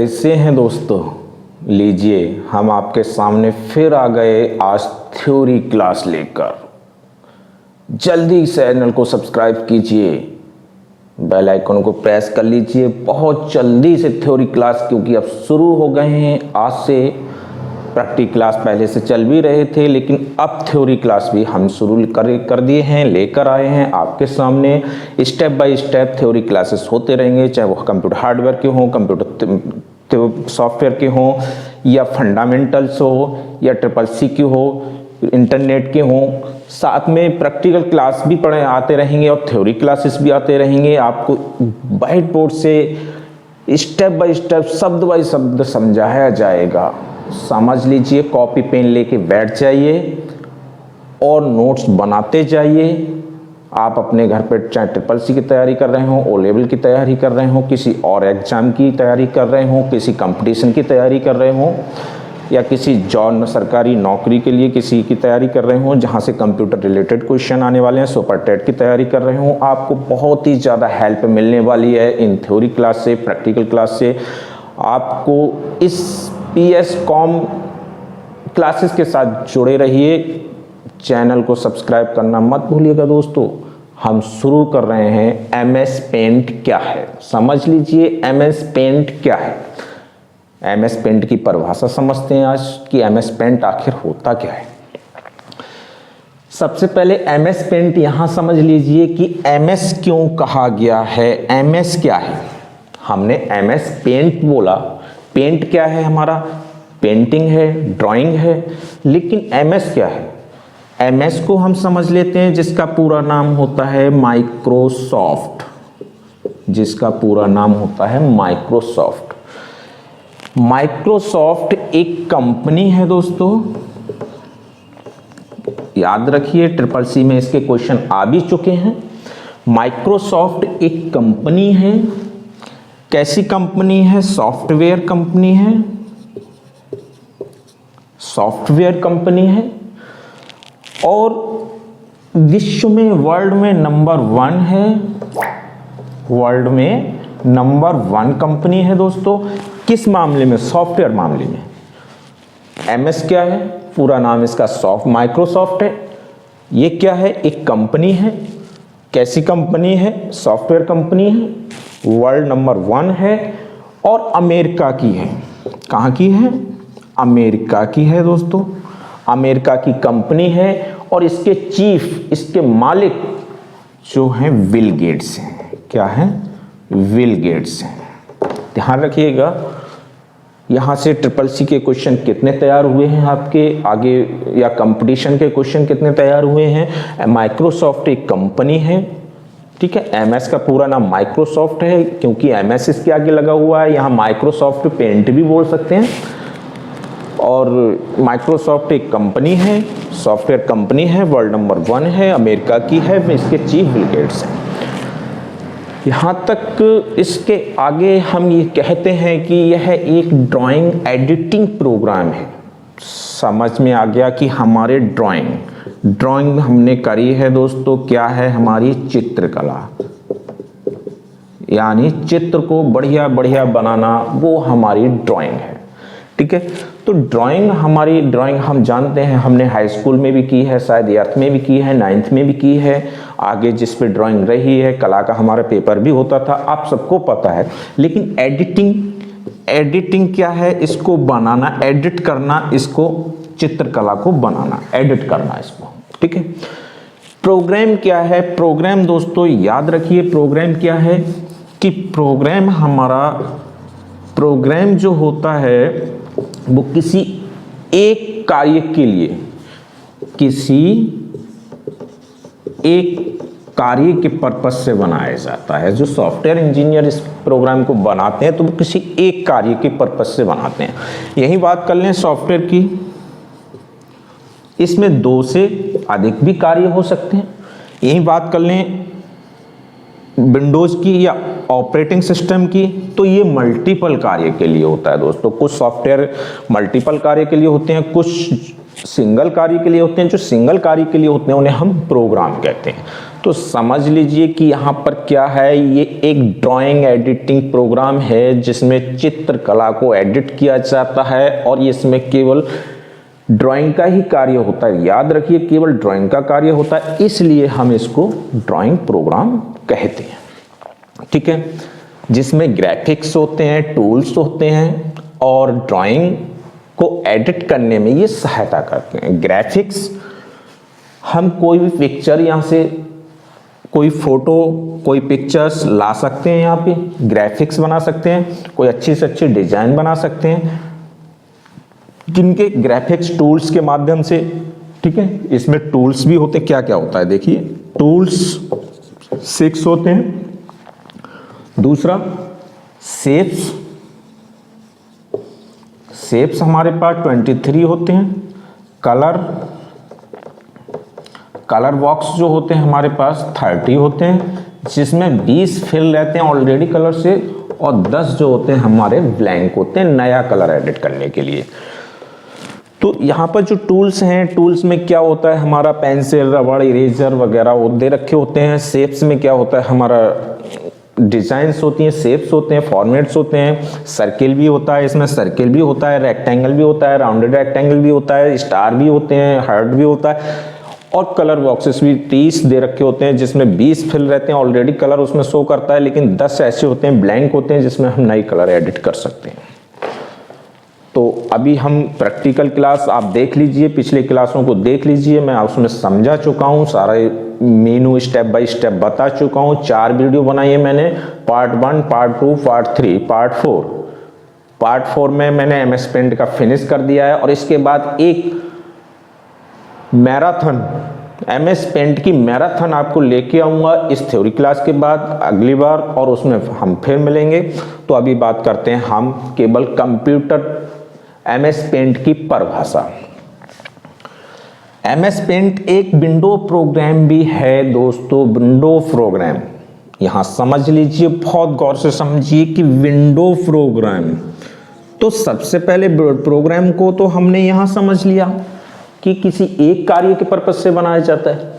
कैसे हैं दोस्तों। लीजिए हम आपके सामने फिर आ गए आज थ्योरी क्लास लेकर। जल्दी चैनल को सब्सक्राइब कीजिए, बेल आइकन को प्रेस कर लीजिए। बहुत जल्दी से थ्योरी क्लास क्योंकि अब शुरू हो गए हैं। आज से प्रैक्टिकल क्लास पहले से चल भी रहे थे, लेकिन अब थ्योरी क्लास भी हम शुरू कर दिए हैं, लेकर आए हैं आपके सामने। Step by step theory classes होते रहेंगे, चाहे वो कंप्यूटर हार्डवेयर के हों, कंप्यूटर सॉफ्टवेयर के हों, या फंडामेंटल्स हो, या CCC की हो, इंटरनेट के हों। साथ में प्रैक्टिकल क्लास भी पढ़े आते रहेंगे और थ्योरी क्लासेस भी आते रहेंगे। आपको व्हाइट बोर्ड से स्टेप बाय स्टेप, शब्द बाय शब्द समझाया जाएगा। समझ लीजिए, कॉपी पेन लेके बैठ जाइए और नोट्स बनाते जाइए। आप अपने घर पर चाहे CCC की तैयारी कर रहे हो, O लेवल की तैयारी कर रहे हो, किसी और एग्जाम की तैयारी कर रहे हो, किसी कंपटीशन की तैयारी कर रहे हो, या किसी जॉब सरकारी नौकरी के लिए किसी की तैयारी कर रहे हो जहां से कंप्यूटर रिलेटेड क्वेश्चन आने वाले हैं, सुपर टेट की तैयारी कर रहे हो, आपको बहुत ही ज़्यादा हेल्प मिलने वाली है इन थ्योरी क्लास से, प्रैक्टिकल क्लास से। आपको इस PS.com क्लासेस के साथ जुड़े रहिए। चैनल को सब्सक्राइब करना मत भूलिएगा दोस्तों। हम शुरू कर रहे हैं MS पेंट क्या है। समझ लीजिए MS पेंट क्या है। MS पेंट की परिभाषा समझते हैं आज कि MS पेंट आखिर होता क्या है। सबसे पहले MS पेंट यहां समझ लीजिए कि MS क्यों कहा गया है। MS क्या है? हमने MS पेंट बोला। पेंट क्या है? हमारा पेंटिंग है, ड्राइंग है, लेकिन MS क्या है? MS को हम समझ लेते हैं जिसका पूरा नाम होता है माइक्रोसॉफ्ट। जिसका पूरा नाम होता है माइक्रोसॉफ्ट। माइक्रोसॉफ्ट एक कंपनी है दोस्तों। याद रखिए, CCC में इसके क्वेश्चन आ भी चुके हैं। माइक्रोसॉफ्ट एक कंपनी है। कैसी कंपनी है? सॉफ्टवेयर कंपनी है। सॉफ्टवेयर कंपनी है और विश्व में, वर्ल्ड में नंबर 1 है। वर्ल्ड में नंबर 1 कंपनी है दोस्तों। किस मामले में? सॉफ्टवेयर मामले में। MS क्या है? पूरा नाम इसका माइक्रोसॉफ्ट है। ये क्या है? एक कंपनी है। कैसी कंपनी है? सॉफ्टवेयर कंपनी है, वर्ल्ड नंबर 1 है और अमेरिका की है। कहाँ की है? अमेरिका की है दोस्तों। अमेरिका की कंपनी है और इसके चीफ, इसके मालिक जो हैं विल गेट्स हैं। क्या है? विल गेट्स हैं। ध्यान रखिएगा, यहाँ से CCC के क्वेश्चन कितने तैयार हुए हैं आपके आगे, या कंपटीशन के क्वेश्चन कितने तैयार हुए हैं। माइक्रोसॉफ्ट एक कंपनी है, ठीक है। MS का पूरा नाम माइक्रोसॉफ्ट है क्योंकि MS इसके आगे लगा हुआ है। यहाँ माइक्रोसॉफ्ट पेंट भी बोल सकते हैं। और माइक्रोसॉफ्ट एक कंपनी है, सॉफ्टवेयर कंपनी है, वर्ल्ड नंबर 1 है, अमेरिका की है, इसके चीफ बिल गेट्स हैं। यहाँ तक इसके आगे हम ये कहते हैं कि यह एक ड्राइंग एडिटिंग प्रोग्राम है। समझ में आ गया कि हमारे ड्राइंग हमने करी है दोस्तों। क्या है? हमारी चित्रकला, यानी चित्र को बढ़िया बढ़िया बनाना, वो हमारी ड्राइंग है, ठीक है। तो हमारी ड्राइंग हम जानते हैं, हमने हाई स्कूल में भी की है, शायद 8th में भी की है, 9th में भी की है। आगे जिस पे ड्राइंग रही है, कला का हमारा पेपर भी होता था, आप सबको पता है। लेकिन एडिटिंग क्या है? इसको बनाना, एडिट करना, इसको चित्रकला को बनाना, एडिट करना इसको, ठीक है। प्रोग्राम क्या है? प्रोग्राम दोस्तों याद रखिए, प्रोग्राम क्या है कि प्रोग्राम जो होता है वो किसी एक कार्य के लिए, किसी एक कार्य के पर्पस से बनाया जाता है। जो सॉफ्टवेयर इंजीनियर इस प्रोग्राम को बनाते हैं तो वो किसी एक कार्य के पर्पस से बनाते हैं। यही बात कर लें सॉफ्टवेयर की, इसमें 2 से अधिक भी कार्य हो सकते हैं। यही बात कर लें विंडोज की या ऑपरेटिंग सिस्टम की, तो ये मल्टीपल कार्य के लिए होता है दोस्तों। कुछ सॉफ्टवेयर मल्टीपल कार्य के लिए होते हैं, कुछ सिंगल कार्य के लिए होते हैं। जो सिंगल कार्य के लिए होते हैं उन्हें हम प्रोग्राम कहते हैं। तो समझ लीजिए कि यहाँ पर क्या है, ये एक ड्राइंग एडिटिंग प्रोग्राम है जिसमें चित्रकला को एडिट किया जाता है और इसमें केवल ड्राइंग का ही कार्य होता है। याद रखिए, केवल ड्राइंग का कार्य होता है, इसलिए हम इसको ड्राइंग प्रोग्राम कहते हैं। ठीक है, जिसमें ग्राफिक्स होते हैं, टूल्स होते हैं और ड्राइंग को एडिट करने में ये सहायता करते हैं। ग्राफिक्स, हम कोई भी पिक्चर यहाँ से, कोई फोटो, कोई पिक्चर्स ला सकते हैं, यहाँ पे ग्राफिक्स बना सकते हैं, कोई अच्छी से अच्छी डिजाइन बना सकते हैं जिनके ग्राफिक्स टूल्स के माध्यम से। ठीक है, इसमें टूल्स भी होते हैं। क्या क्या होता है देखिए, टूल्स 6 होते हैं। दूसरा शेप्स, शेप्स हमारे पास 23 होते हैं। कलर बॉक्स जो होते हैं हमारे पास 30 होते हैं, जिसमें 20 फिल रहते हैं ऑलरेडी कलर से और 10 जो होते हैं हमारे ब्लैंक होते हैं नया कलर एडिट करने के लिए। तो यहाँ पर जो टूल्स हैं, टूल्स में क्या होता है, हमारा पेंसिल, रबड़, इरेजर वगैरह वो दे रखे होते हैं। शेप्स में क्या होता है, हमारा डिजाइंस होती हैं, शेप्स होते हैं, फॉर्मेट्स होते हैं। सर्किल भी होता है, इसमें सर्किल भी होता है, रेक्टेंगल भी होता है, राउंडेड रेक्टेंगल भी होता है, स्टार भी होते हैं, हार्ट भी होता है और कलर बॉक्सेस भी 30 दे रखे होते हैं, जिसमें 20 फिल रहते हैं ऑलरेडी कलर उसमें शो करता है, लेकिन 10 ऐसे होते हैं ब्लैंक होते हैं जिसमें हम नई कलर एडिट कर सकते हैं। तो अभी हम प्रैक्टिकल क्लास आप देख लीजिए, पिछले क्लासों को देख लीजिए, मैं उसमें समझा चुका हूँ, सारा मेनू स्टेप बाय स्टेप बता चुका हूँ। 4 वीडियो बनाई है मैंने, part 1, part 2, part 3, part 4। Part 4 में मैंने MS पेंट का फिनिश कर दिया है और इसके बाद एक मैराथन, MS पेंट की मैराथन आपको लेके आऊंगा इस थ्योरी क्लास के बाद अगली बार, और उसमें हम फिर मिलेंगे। तो अभी बात करते हैं हम केवल कंप्यूटर MS पेंट की परिभाषा। MS पेंट एक विंडो प्रोग्राम भी है दोस्तों, विंडो प्रोग्राम। यहां समझ लीजिए, बहुत गौर से समझिए कि विंडो प्रोग्राम, तो सबसे पहले प्रोग्राम को तो हमने यहां समझ लिया कि किसी एक कार्य के पर्पज से बनाया जाता है,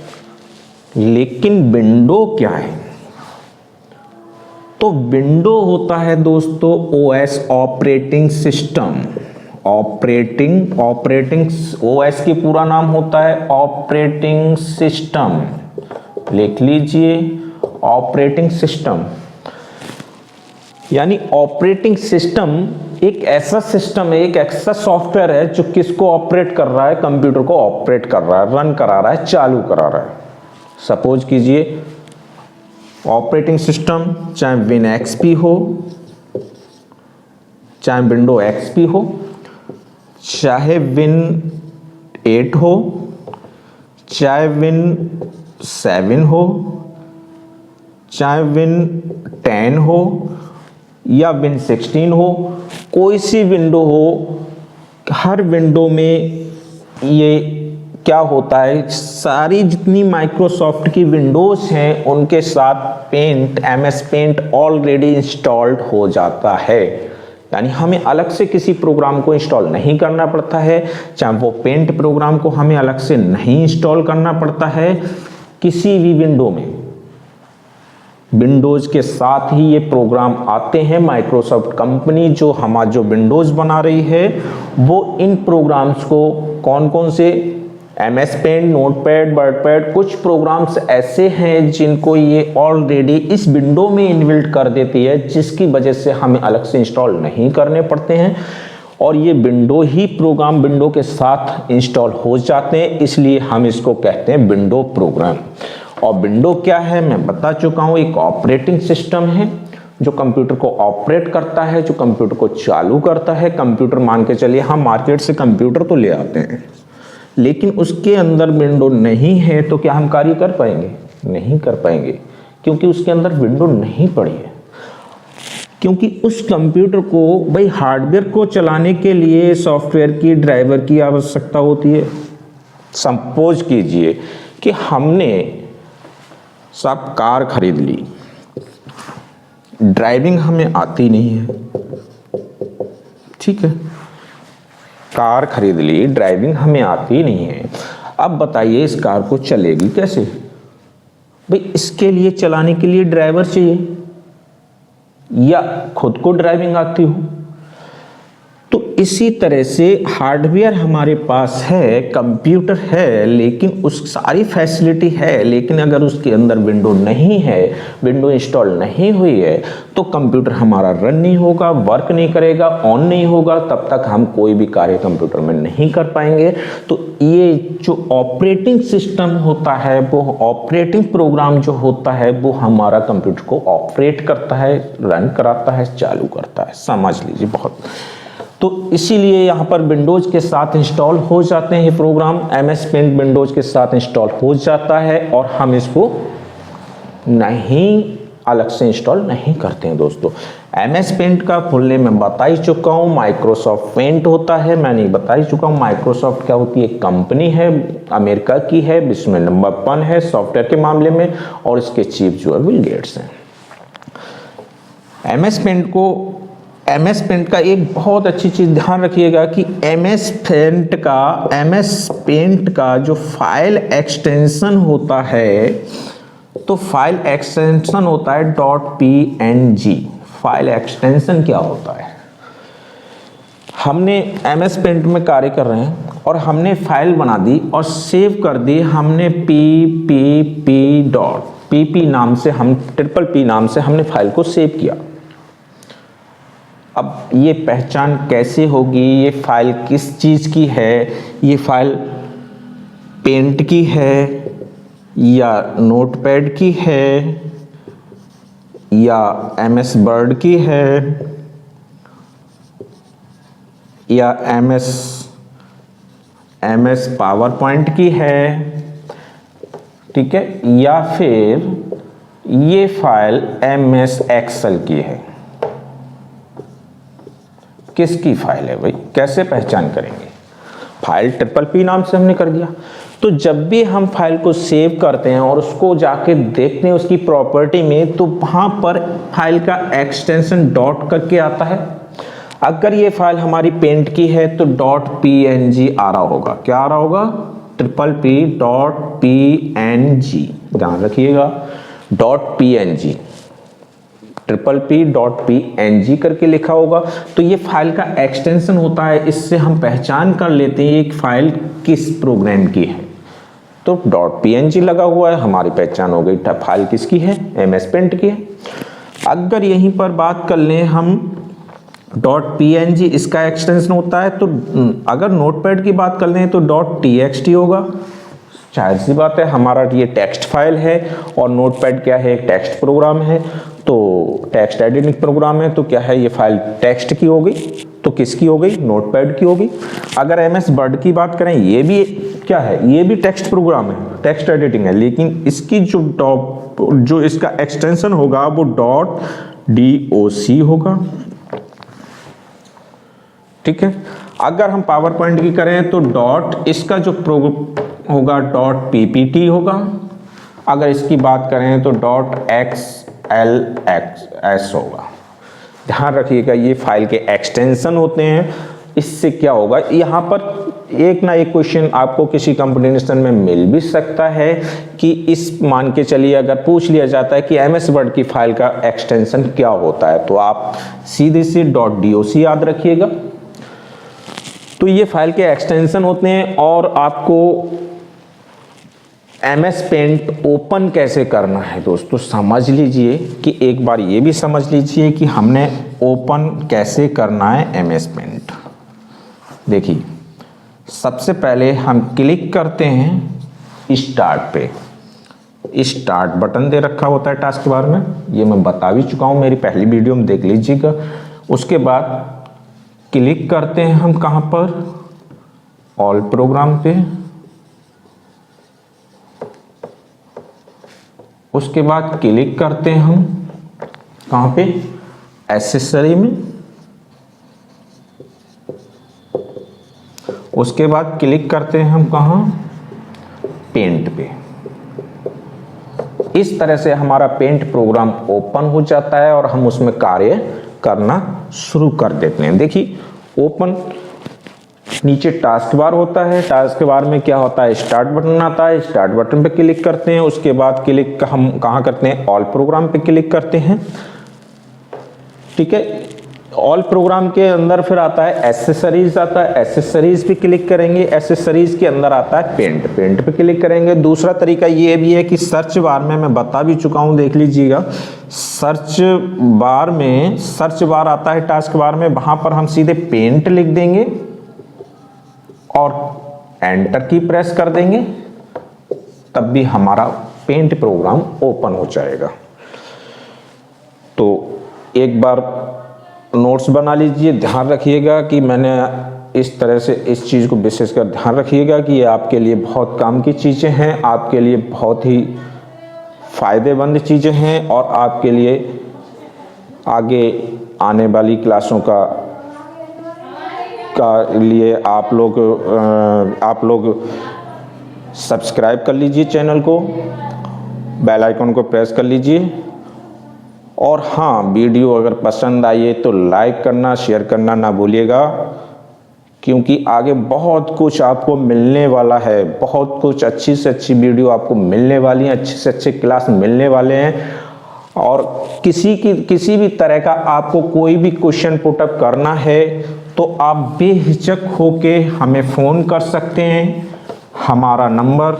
लेकिन विंडो क्या है? तो विंडो होता है दोस्तों OS, operating system. Operating OS की पूरा नाम होता है ऑपरेटिंग सिस्टम, लिख लीजिए ऑपरेटिंग सिस्टम। यानी ऑपरेटिंग सिस्टम एक ऐसा सिस्टम है, एक ऐसा सॉफ्टवेयर है जो किसको ऑपरेट कर रहा है, कंप्यूटर को ऑपरेट कर रहा है, रन करा रहा है, चालू करा रहा है। सपोज कीजिए ऑपरेटिंग सिस्टम चाहे विन XP हो, चाहे विंडो XP हो, चाहे विन 8 हो, चाहे विन 7 हो, चाहे विन 10 हो या विन 16 हो, कोई सी विंडो हो, हर विंडो में ये क्या होता है, सारी जितनी माइक्रोसॉफ्ट की विंडोज हैं उनके साथ paint, MS paint already installed हो जाता है। यानी हमें अलग से किसी प्रोग्राम को इंस्टॉल नहीं करना पड़ता है, चाहे वो पेंट प्रोग्राम को हमें अलग से नहीं इंस्टॉल करना पड़ता है। किसी भी विंडो में विंडोज के साथ ही ये प्रोग्राम आते हैं। माइक्रोसॉफ्ट कंपनी जो विंडोज बना रही है वो इन प्रोग्राम्स को कौन कौन से, MS पेंट, नोटपैड, वर्डपैड, कुछ प्रोग्राम्स ऐसे हैं जिनको ये ऑलरेडी इस विंडो में इनबिल्ट कर देती है, जिसकी वजह से हमें अलग से इंस्टॉल नहीं करने पड़ते हैं और ये विंडो ही प्रोग्राम विंडो के साथ इंस्टॉल हो जाते हैं, इसलिए हम इसको कहते हैं विंडो प्रोग्राम। और विंडो क्या है मैं बता चुका हूँ, एक ऑपरेटिंग सिस्टम है जो कंप्यूटर को ऑपरेट करता है, जो कंप्यूटर को चालू करता है। कंप्यूटर मान के चलिए हम मार्केट से कंप्यूटर तो ले आते हैं, लेकिन उसके अंदर विंडो नहीं है तो क्या हम कार्य कर पाएंगे? नहीं कर पाएंगे, क्योंकि उसके अंदर विंडो नहीं पड़ी है। क्योंकि उस कंप्यूटर को भाई हार्डवेयर को चलाने के लिए सॉफ्टवेयर की, ड्राइवर की आवश्यकता होती है। सपोज कीजिए कि हमने सब कार खरीद ली, ड्राइविंग हमें आती नहीं है, ठीक है, कार खरीद ली, ड्राइविंग हमें आती नहीं है। अब बताइए इस कार को चलेगी कैसे? भाई इसके लिए चलाने के लिए ड्राइवर चाहिए या खुद को ड्राइविंग आती हो। तो इसी तरह से हार्डवेयर हमारे पास है, कंप्यूटर है, लेकिन उस सारी फैसिलिटी है, लेकिन अगर उसके अंदर विंडो नहीं है, विंडो इंस्टॉल नहीं हुई है, तो कंप्यूटर हमारा रन नहीं होगा, वर्क नहीं करेगा, ऑन नहीं होगा, तब तक हम कोई भी कार्य कंप्यूटर में नहीं कर पाएंगे। तो ये जो ऑपरेटिंग सिस्टम होता है, वो ऑपरेटिंग प्रोग्राम जो होता है, वो हमारा कंप्यूटर को ऑपरेट करता है, रन कराता है, चालू करता है। समझ लीजिए बहुत। तो इसीलिए यहाँ पर विंडोज़ के साथ इंस्टॉल हो जाते हैं ये प्रोग्राम, MS पेंट विंडोज़ के साथ इंस्टॉल हो जाता है और हम इसको नहीं अलग से इंस्टॉल नहीं करते हैं दोस्तों। MS पेंट का फुल नेम मैं बता ही चुका हूँ, माइक्रोसॉफ्ट पेंट होता है, मैं नहीं बता ही चुका हूँ। माइक्रोसॉफ्ट क्या होती है, कंपनी है, अमेरिका की है, विश्व में नंबर 1 है सॉफ्टवेयर के मामले में, और इसके चीफ जो है बिल गेट्स हैं। MS पेंट का एक बहुत अच्छी चीज़ ध्यान रखिएगा कि MS पेंट का जो फाइल एक्सटेंशन होता है, तो फाइल एक्सटेंशन होता है .png। फाइल एक्सटेंशन क्या होता है, हमने MS पेंट में कार्य कर रहे हैं और हमने फाइल बना दी और सेव कर दी, हमने pp नाम से, हम P नाम से हमने फाइल को सेव किया। अब ये पहचान कैसे होगी, ये फाइल किस चीज़ की है, ये फाइल पेंट की है या नोटपैड की है या MS वर्ड की है या MS पावर पॉइंट की है, ठीक है, या फिर ये फाइल MS एक्सेल की है। किसकी फाइल है भाई, कैसे पहचान करेंगे? फाइल P नाम से हमने कर दिया। तो जब भी हम फाइल को सेव करते हैं और उसको जाके देखते हैं उसकी प्रॉपर्टी में, तो वहाँ पर फाइल का एक्सटेंशन डॉट करके आता है। अगर ये फाइल हमारी पेंट की है तो .png आ रहा होगा। क्या आ रहा होगा? .png। ध्यान रखिएगा, .png .png करके लिखा होगा। तो ये फाइल का एक्सटेंशन होता है, इससे हम पहचान कर लेते हैं एक फाइल किस प्रोग्राम की है। तो .png लगा हुआ है, हमारी पहचान हो गई, फाइल किसकी है, MS पेंट की है। अगर यहीं पर बात कर लें हम, .png इसका एक्सटेंशन होता है, तो अगर नोटपैड की बात कर लें तो .txt होगा। जाहिर सी बात है, हमारा ये टेक्स्ट फाइल है और नोटपैड क्या है, एक टेक्स्ट प्रोग्राम है, तो टेक्स्ट एडिटिंग प्रोग्राम है, तो क्या है, ये फाइल टेक्स्ट की हो गई, तो किसकी हो गई, नोटपैड की हो गई। अगर MS वर्ड की बात करें, ये भी क्या है, ये भी टेक्स्ट प्रोग्राम है, टेक्स्ट एडिटिंग है, लेकिन इसकी जो इसका एक्सटेंशन होगा वो .doc होगा, ठीक है। अगर हम पावर पॉइंट की करें तो इसका जो होगा .ppt होगा। अगर इसकी बात करें तो .xlx होगा। ध्यान रखिएगा, ये फाइल के एक्सटेंशन होते हैं। इससे क्या होगा, यहाँ पर एक ना एक क्वेश्चन आपको किसी कंपटीशन में मिल भी सकता है कि इस मान के चलिए अगर पूछ लिया जाता है कि MS वर्ड की फाइल का एक्सटेंशन क्या होता है, तो आप सीधे से .doc याद रखिएगा। तो ये फाइल के एक्सटेंशन होते हैं। और आपको MS पेंट ओपन कैसे करना है दोस्तों, समझ लीजिए कि एक बार ये भी समझ लीजिए कि हमने ओपन कैसे करना है MS पेंट। देखिए, सबसे पहले हम क्लिक करते हैं स्टार्ट पे। स्टार्ट बटन दे रखा होता है टास्क बार में, ये मैं बता भी चुका हूँ, मेरी पहली वीडियो में देख लीजिएगा। उसके बाद क्लिक करते हैं हम कहाँ पर, ऑल प्रोग्राम पे। उसके बाद क्लिक करते हैं हम कहाँ पे, एक्सेसरी में। उसके बाद क्लिक करते हैं हम कहाँ, पेंट पे। इस तरह से हमारा पेंट प्रोग्राम ओपन हो जाता है और हम उसमें कार्य करना शुरू कर देते हैं। देखिए, ओपन नीचे टास्क बार होता है। टास्क बार में क्या होता है, स्टार्ट बटन आता है। स्टार्ट बटन पे क्लिक करते हैं, उसके बाद क्लिक हम कहाँ करते हैं, ऑल प्रोग्राम पे क्लिक करते हैं। ठीक है, ऑल प्रोग्राम के अंदर फिर आता है एसेसरीज आता है, एसेसरीज पे क्लिक करेंगे। एसेसरीज के अंदर आता है पेंट, पेंट पे क्लिक करेंगे। दूसरा तरीका ये भी है कि सर्च बार में मैं बता भी चुका हूँ, देख लीजिएगा। सर्च बार में सर्च बार आता है टास्क बार में, वहां पर हम सीधे पेंट लिख देंगे और एंटर की प्रेस कर देंगे, तब भी हमारा पेंट प्रोग्राम ओपन हो जाएगा। तो एक बार नोट्स बना लीजिए, ध्यान रखिएगा कि मैंने इस तरह से इस चीज़ को विशेषकर ध्यान रखिएगा कि ये आपके लिए बहुत काम की चीज़ें हैं, आपके लिए बहुत ही फ़ायदेमंद चीज़ें हैं और आपके लिए आगे आने वाली क्लासों का लिए आप लोग सब्सक्राइब कर लीजिए चैनल को, बेल आइकन को प्रेस कर लीजिए। और हाँ, वीडियो अगर पसंद आई तो लाइक करना, शेयर करना ना भूलिएगा, क्योंकि आगे बहुत कुछ आपको मिलने वाला है। बहुत कुछ अच्छी से अच्छी वीडियो आपको मिलने वाली है, अच्छे से अच्छे क्लास मिलने वाले हैं। और किसी भी तरह का आपको कोई भी क्वेश्चन पुटअप करना है तो आप बेहिचक होके हमें फ़ोन कर सकते हैं। हमारा नंबर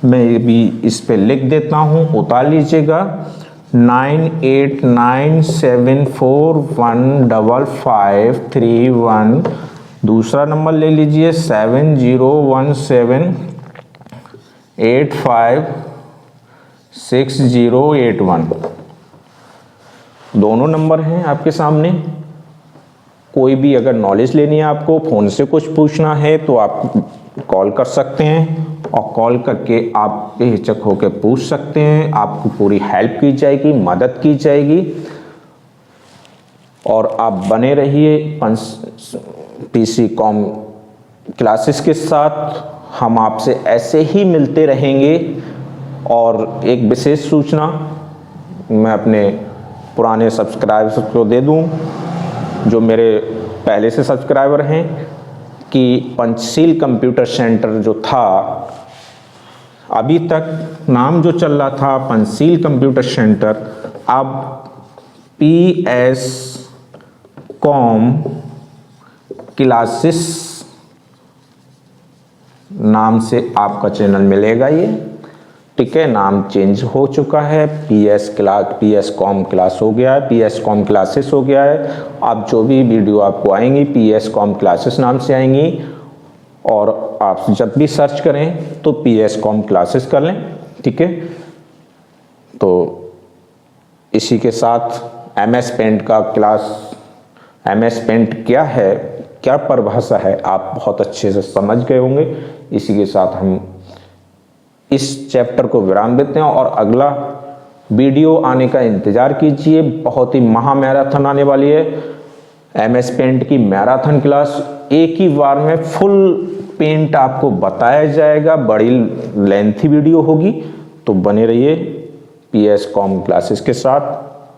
मैं भी इस पे लिख देता हूँ, उतार लीजिएगा, 9897415531। दूसरा नंबर ले लीजिए 7017856081। दोनों नंबर हैं आपके सामने। कोई भी अगर नॉलेज लेनी है, आपको फ़ोन से कुछ पूछना है तो आप कॉल कर सकते हैं और कॉल करके आप बेहिचक होकर पूछ सकते हैं। आपको पूरी हेल्प की जाएगी, मदद की जाएगी। और आप बने रहिए पीसी कॉम क्लासेस के साथ। हम आपसे ऐसे ही मिलते रहेंगे। और एक विशेष सूचना मैं अपने पुराने सब्सक्राइबर्स को दे दूं, जो मेरे पहले से सब्सक्राइबर हैं, कि पंचशील कंप्यूटर सेंटर जो था, अभी तक नाम जो चल रहा था पंचशील कंप्यूटर सेंटर, अब PS कॉम क्लासेस नाम से आपका चैनल मिलेगा ये। ठीक है, नाम चेंज हो चुका है, PS कॉम क्लास हो गया है, PS कॉम क्लासेस हो गया है। अब जो भी वीडियो आपको आएंगी PS कॉम क्लासेस नाम से आएंगी, और आप जब भी सर्च करें तो PS कॉम क्लासेस कर लें। ठीक है, तो इसी के साथ MS पेंट का क्लास, MS पेंट क्या है, क्या परिभाषा है, आप बहुत अच्छे से समझ गए होंगे। इसी के साथ हम इस चैप्टर को विराम देते हैं और अगला वीडियो आने का इंतज़ार कीजिए। बहुत ही महा मैराथन आने वाली है, MS पेंट की मैराथन क्लास। एक ही बार में फुल पेंट आपको बताया जाएगा, बड़ी लेंथी वीडियो होगी। तो बने रहिए PS कॉम क्लासेस के साथ।